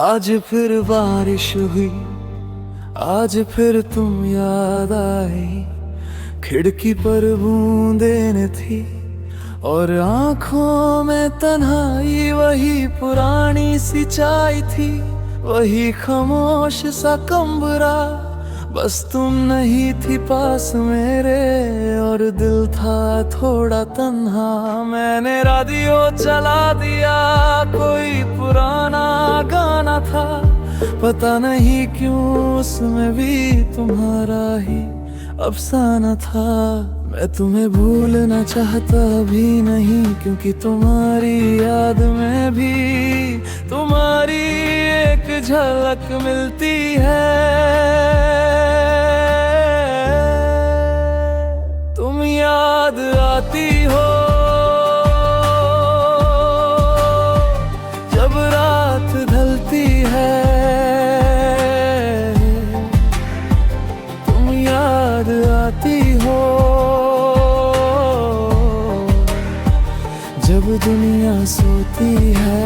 आज फिर बारिश हुई, आज फिर तुम याद आई। खिड़की पर बूंदें थी और आंखों में तन्हाई। वही पुरानी सी चाय थी, वही खामोश सा कमरा। बस तुम नहीं थी पास मेरे और दिल था थोड़ा तन्हा। मैंने रेडियो चला दिया, कोई पुराना गाना था। पता नहीं क्यों उसमें भी तुम्हारा ही अफसाना था। मैं तुम्हें भूलना चाहता भी नहीं, क्योंकि तुम्हारी याद में भी तुम्हारी एक झलक मिलती है। तुम याद आती हो जब रात ढलती है। तुम याद आती हो जब दुनिया सोती है।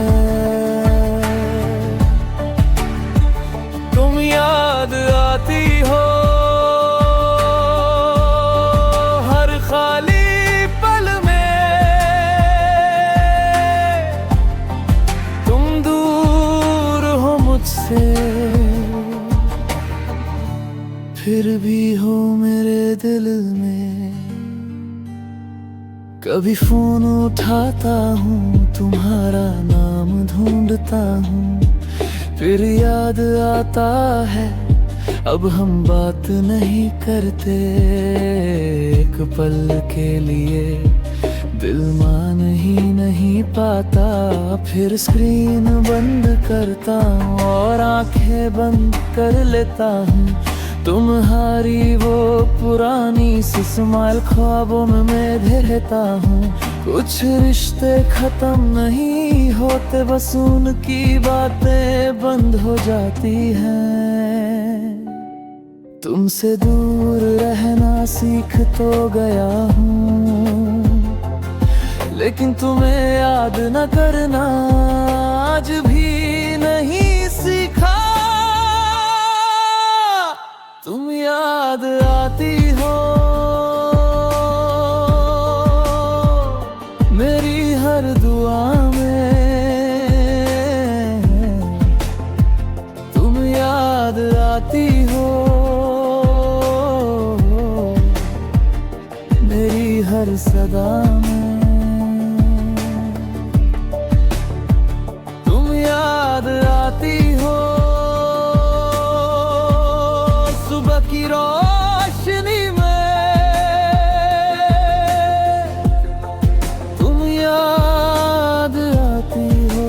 तुम याद आती हो हर खाली पल में। तुम दूर हो मुझसे, फिर भी हो मेरे दिल में। कभी फोन उठाता हूँ, तुम्हारा नाम ढूंढता हूँ, फिर याद आता है अब हम बात नहीं करते। एक पल के लिए दिल मान ही नहीं पाता। फिर स्क्रीन बंद करता हूँ और आंखें बंद कर लेता हूँ। तुम्हारी वो पुरानी सी स्माइल ख्वाबों में मैं रहता हूँ। कुछ रिश्ते खत्म नहीं होते, बस उनकी बातें बंद हो जाती हैं। तुमसे दूर रहना सीख तो गया हूँ, लेकिन तुम्हें याद न करना आज भी नहीं सीखा। तुम याद आती हो मेरी हर दुआ में। तुम याद आती हो मेरी हर सदा में। तुम याद आती हो सुबह की रोशनी में। तुम याद आती हो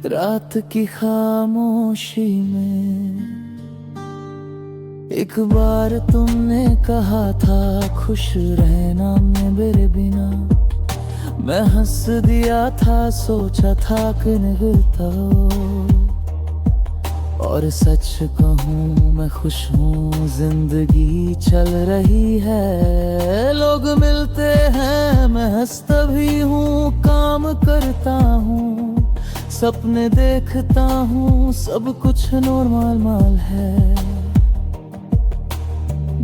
रात की खामोशी में। एक बार तुमने कहा था खुश रहना मेरे बिना। मैं हंस दिया था, सोचा था कि निकलता हो। और सच कहूँ मैं खुश हूँ, जिंदगी चल रही है। लोग मिलते हैं, मैं हंसता भी हूँ, काम करता हूँ, सपने देखता हूँ, सब कुछ नॉर्मल माल है।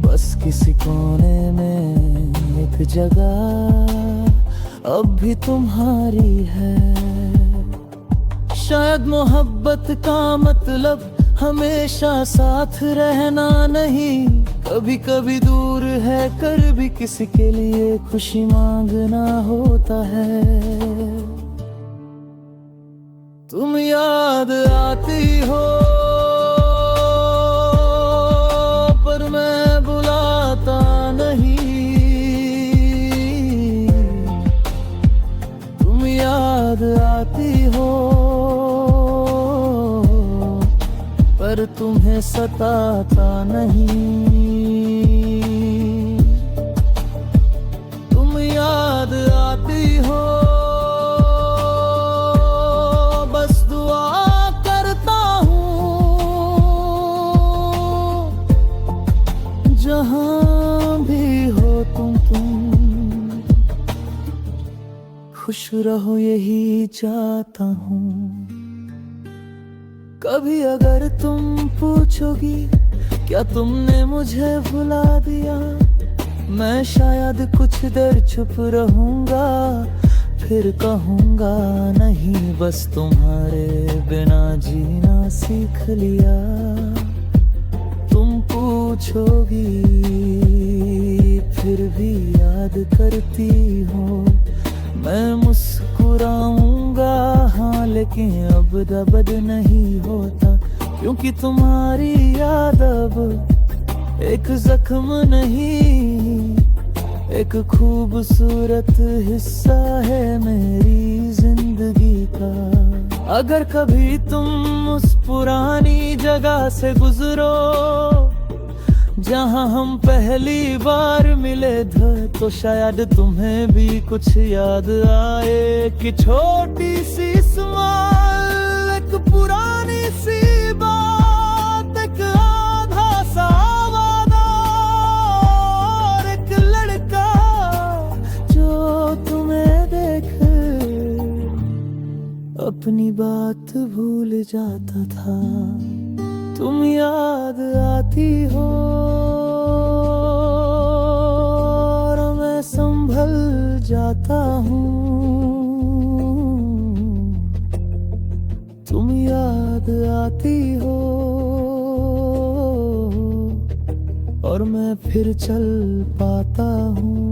बस किसी कोने में एक जगह अब भी तुम्हारी है। शायद मोहब्बत का मतलब हमेशा साथ रहना नहीं, कभी कभी दूर है कर भी किसी के लिए खुशी मांगना होता है। तुम याद आती हो पर मैं बुलाता नहीं। तुम याद आती हो पर तुम्हें सताता नहीं। तुम याद आती हो बस दुआ करता हूँ, जहाँ भी हो तुम खुश रहो यही चाहता हूँ। कभी अगर तुम पूछोगी क्या तुमने मुझे भुला दिया, मैं शायद कुछ देर चुप रहूंगा, फिर कहूंगा नहीं बस तुम्हारे बिना जीना सीख लिया। तुम पूछोगी फिर भी याद करती हो, मैं मुस्कुराऊंगा हाँ, लेकिन अब दबद नहीं होता, क्योंकि तुम्हारी याद अब एक जख्म नहीं, एक खूबसूरत हिस्सा है मेरी जिंदगी का। अगर कभी तुम उस पुरानी जगह से गुजरो जहां हम पहली बार मिले थे, तो शायद तुम्हें भी कुछ याद आए कि छोटी सी स्माइल, एक पुरानी सी बात, एक आधा सा वादा, और एक लड़का जो तुम्हें देख अपनी बात भूल जाता था। तुम याद आती हो और मैं संभल जाता हूँ। तुम याद आती हो और मैं फिर चल पाता हूँ।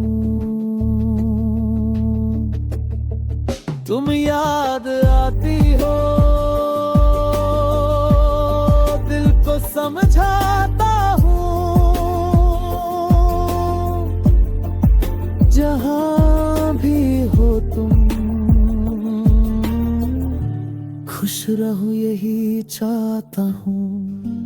तुम याद आती हो, समझाता हूँ, जहाँ भी हो तुम खुश रहो यही चाहता हूँ।